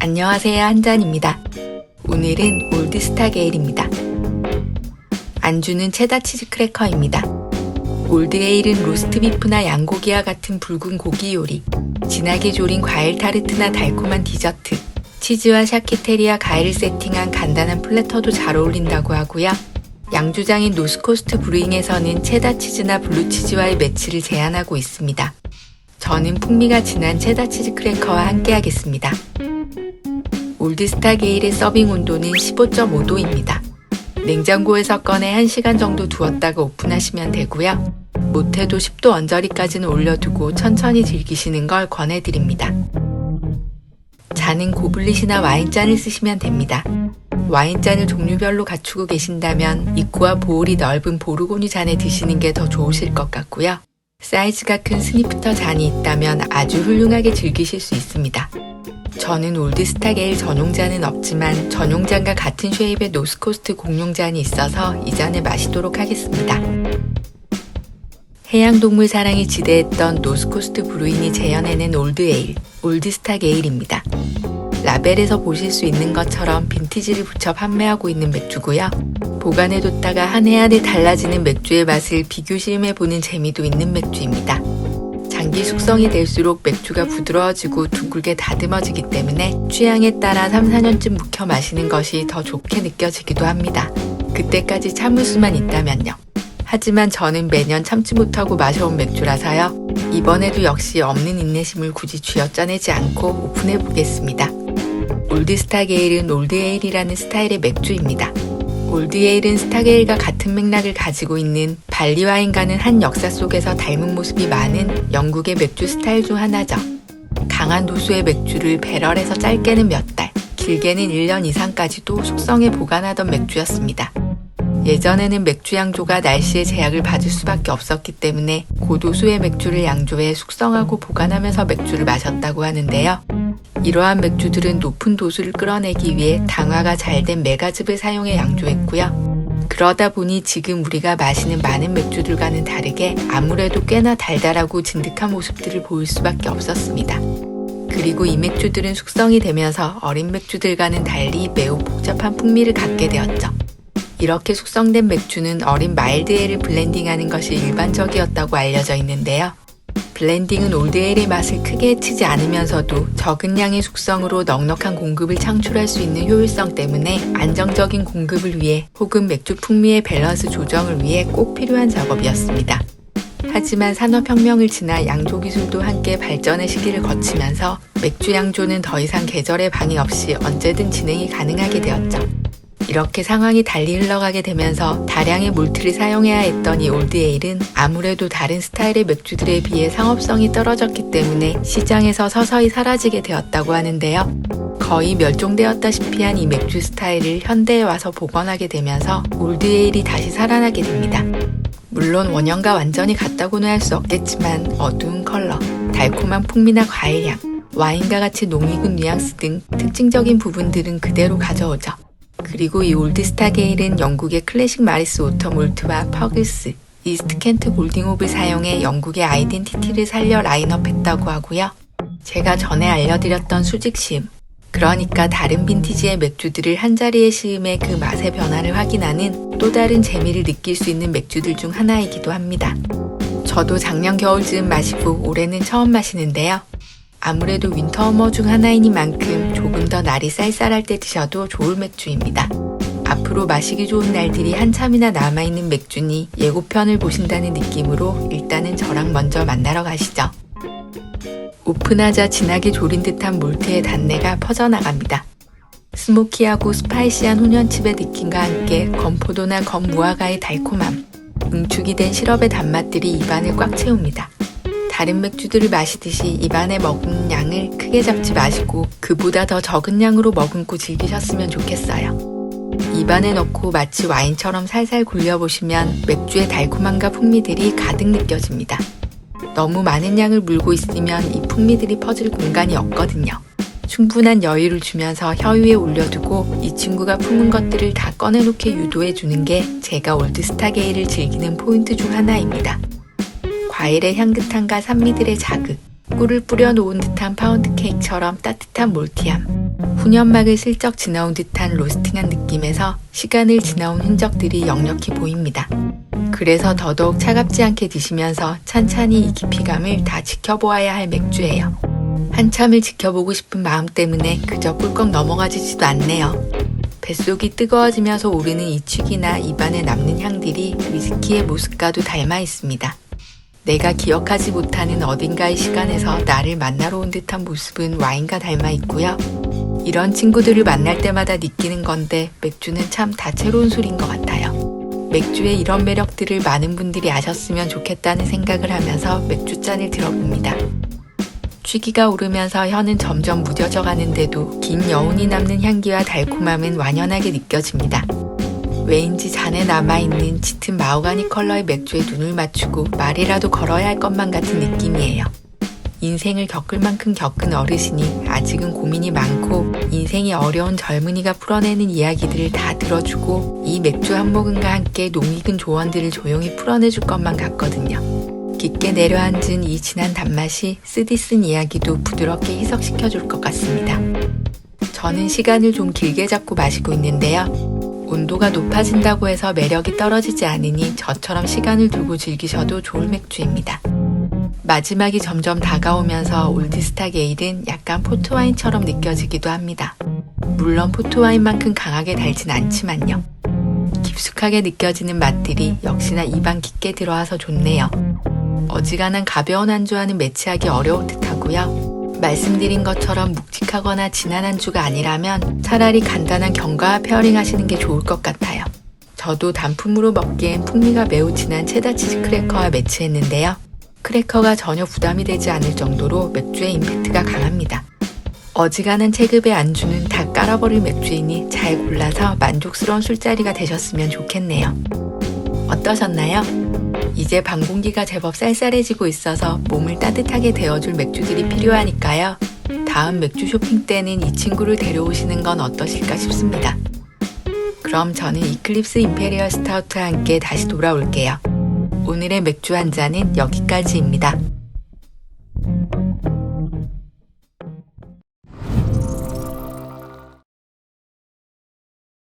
안녕하세요, 한잔입니다. 오늘은 올드스타 게일입니다. 안주는 체다 치즈 크래커입니다. 올드에일은 로스트 비프나 양고기와 같은 붉은 고기 요리, 진하게 졸인 과일 타르트나 달콤한 디저트, 치즈와 샤키테리와 과일을 세팅한 간단한 플래터도 잘 어울린다고 하고요. 양조장인 노스코스트 브루잉에서는 체다 치즈나 블루치즈와의 매치를 제안하고 있습니다. 저는 풍미가 진한 체다 치즈 크래커와 함께 하겠습니다. 올드스타 게일의 서빙 온도는 15.5도입니다. 냉장고에서 꺼내 1시간 정도 두었다가 오픈하시면 되고요. 못해도 10도 언저리까지는 올려두고 천천히 즐기시는 걸 권해드립니다. 잔은 고블릿이나 와인잔을 쓰시면 됩니다. 와인잔을 종류별로 갖추고 계신다면 입구와 보울이 넓은 보르고뉴 잔에 드시는 게 더 좋으실 것 같고요. 사이즈가 큰 스니프터 잔이 있다면 아주 훌륭하게 즐기실 수 있습니다. 저는 올드스타 게일 전용잔은 없지만 전용잔과 같은 쉐입의 노스코스트 공용잔이 있어서 이 잔을 마시도록 하겠습니다. 해양동물 사랑이 지대했던 노스코스트 브루잉이 재현해낸 올드에일, 올드스타 게일입니다. 라벨에서 보실 수 있는 것처럼 빈티지를 붙여 판매하고 있는 맥주고요. 보관해뒀다가 한 해 한 해 달라지는 맥주의 맛을 비교 시음해보는 재미도 있는 맥주입니다. 장기 숙성이 될수록 맥주가 부드러워지고 둥글게 다듬어지기 때문에 취향에 따라 3-4년쯤 묵혀 마시는 것이 더 좋게 느껴지기도 합니다. 그때까지 참을 수만 있다면요. 하지만 저는 매년 참지 못하고 마셔온 맥주라서요. 이번에도 역시 없는 인내심을 굳이 쥐어짜내지 않고 오픈해보겠습니다. 올드스타 게일은 올드에일이라는 스타일의 맥주입니다. 올드에일은 스타게일과 같은 맥락을 가지고 있는 발리와인과는 한 역사 속에서 닮은 모습이 많은 영국의 맥주 스타일 중 하나죠. 강한 도수의 맥주를 배럴에서 짧게는 몇 달, 길게는 1년 이상까지도 숙성해 보관하던 맥주였습니다. 예전에는 맥주 양조가 날씨의 제약을 받을 수밖에 없었기 때문에 고도수의 맥주를 양조해 숙성하고 보관하면서 맥주를 마셨다고 하는데요. 이러한 맥주들은 높은 도수를 끌어내기 위해 당화가 잘 된 메가즙을 사용해 양조했고요. 그러다 보니 지금 우리가 마시는 많은 맥주들과는 다르게 아무래도 꽤나 달달하고 진득한 모습들을 보일 수밖에 없었습니다. 그리고 이 맥주들은 숙성이 되면서 어린 맥주들과는 달리 매우 복잡한 풍미를 갖게 되었죠. 이렇게 숙성된 맥주는 어린 마일드에일을 블렌딩하는 것이 일반적이었다고 알려져 있는데요. 블렌딩은 올드에일의 맛을 크게 해치지 않으면서도 적은 양의 숙성으로 넉넉한 공급을 창출할 수 있는 효율성 때문에 안정적인 공급을 위해 혹은 맥주 풍미의 밸런스 조정을 위해 꼭 필요한 작업이었습니다. 하지만 산업혁명을 지나 양조 기술도 함께 발전의 시기를 거치면서 맥주 양조는 더 이상 계절의 방해 없이 언제든 진행이 가능하게 되었죠. 이렇게 상황이 달리 흘러가게 되면서 다량의 몰트를 사용해야 했던 이 올드에일은 아무래도 다른 스타일의 맥주들에 비해 상업성이 떨어졌기 때문에 시장에서 서서히 사라지게 되었다고 하는데요. 거의 멸종되었다시피 한 이 맥주 스타일을 현대에 와서 복원하게 되면서 올드에일이 다시 살아나게 됩니다. 물론 원형과 완전히 같다고는 할 수 없겠지만 어두운 컬러, 달콤한 풍미나 과일향, 와인과 같이 농익은 뉘앙스 등 특징적인 부분들은 그대로 가져오죠. 그리고 이 올드스타 게일은 영국의 클래식 마리스 오터 몰트와 퍼글스, 이스트 켄트 골딩홉을 사용해 영국의 아이덴티티를 살려 라인업했다고 하고요. 제가 전에 알려드렸던 수직 시음, 그러니까 다른 빈티지의 맥주들을 한자리에 시음해 그 맛의 변화를 확인하는 또 다른 재미를 느낄 수 있는 맥주들 중 하나이기도 합니다. 저도 작년 겨울쯤 마시고 올해는 처음 마시는데요. 아무래도 윈터워머 중 하나이니만큼 조금 더 날이 쌀쌀할 때 드셔도 좋을 맥주입니다. 앞으로 마시기 좋은 날들이 한참이나 남아있는 맥주니 예고편을 보신다는 느낌으로 일단은 저랑 먼저 만나러 가시죠. 오픈하자 진하게 졸인 듯한 몰트의 단내가 퍼져나갑니다. 스모키하고 스파이시한 훈연칩의 느낌과 함께 건포도나 건무화과의 달콤함, 응축이 된 시럽의 단맛들이 입안을 꽉 채웁니다. 다른 맥주들을 마시듯이 입안에 머금는 양을 크게 잡지 마시고 그보다 더 적은 양으로 머금고 즐기셨으면 좋겠어요. 입안에 넣고 마치 와인처럼 살살 굴려보시면 맥주의 달콤함과 풍미들이 가득 느껴집니다. 너무 많은 양을 물고 있으면 이 풍미들이 퍼질 공간이 없거든요. 충분한 여유를 주면서 혀 위에 올려두고 이 친구가 품은 것들을 다 꺼내놓게 유도해주는 게 제가 올드스타 게일을 즐기는 포인트 중 하나입니다. 과일의 향긋함과 산미들의 자극, 꿀을 뿌려 놓은 듯한 파운드 케이크처럼 따뜻한 몰티함, 훈연막을 슬쩍 지나온 듯한 로스팅한 느낌에서 시간을 지나온 흔적들이 역력히 보입니다. 그래서 더더욱 차갑지 않게 드시면서 찬찬히 이 깊이감을 다 지켜보아야 할 맥주예요. 한참을 지켜보고 싶은 마음 때문에 그저 꿀꺽 넘어가지지도 않네요. 뱃속이 뜨거워지면서 오르는 이 취기나 입안에 남는 향들이 위스키의 모습과도 닮아 있습니다. 내가 기억하지 못하는 어딘가의 시간에서 나를 만나러 온 듯한 모습은 와인과 닮아 있고요. 이런 친구들을 만날 때마다 느끼는 건데 맥주는 참 다채로운 술인 것 같아요. 맥주의 이런 매력들을 많은 분들이 아셨으면 좋겠다는 생각을 하면서 맥주잔을 들어봅니다. 취기가 오르면서 혀는 점점 무뎌져 가는데도 긴 여운이 남는 향기와 달콤함은 완연하게 느껴집니다. 왜인지 잔에 남아있는 짙은 마호가니 컬러의 맥주에 눈을 맞추고 말이라도 걸어야 할 것만 같은 느낌이에요. 인생을 겪을 만큼 겪은 어르신이 아직은 고민이 많고 인생이 어려운 젊은이가 풀어내는 이야기들을 다 들어주고 이 맥주 한 모금과 함께 농익은 조언들을 조용히 풀어내줄 것만 같거든요. 깊게 내려앉은 이 진한 단맛이 쓰디쓴 이야기도 부드럽게 희석시켜줄 것 같습니다. 저는 시간을 좀 길게 잡고 마시고 있는데요. 온도가 높아진다고 해서 매력이 떨어지지 않으니 저처럼 시간을 두고 즐기셔도 좋을 맥주입니다. 마지막이 점점 다가오면서 올드스타 게일은 약간 포트와인처럼 느껴지기도 합니다. 물론 포트와인만큼 강하게 달진 않지만요. 깊숙하게 느껴지는 맛들이 역시나 입안 깊게 들어와서 좋네요. 어지간한 가벼운 안주와는 매치하기 어려울 듯하고요. 말씀드린 것처럼 묵직하거나 진한 안주가 아니라면 차라리 간단한 견과와 페어링 하시는 게 좋을 것 같아요. 저도 단품으로 먹기엔 풍미가 매우 진한 체다 치즈 크래커와 매치했는데요. 크래커가 전혀 부담이 되지 않을 정도로 맥주의 임팩트가 강합니다. 어지간한 체급의 안주는 다 깔아버릴 맥주이니 잘 골라서 만족스러운 술자리가 되셨으면 좋겠네요. 어떠셨나요? 이제 방 공기가 제법 쌀쌀해지고 있어서 몸을 따뜻하게 데워줄 맥주들이 필요하니까요. 다음 맥주 쇼핑 때는 이 친구를 데려오시는 건 어떠실까 싶습니다. 그럼 저는 이클립스 임페리얼 스타우트와 함께 다시 돌아올게요. 오늘의 맥주 한 잔은 여기까지입니다.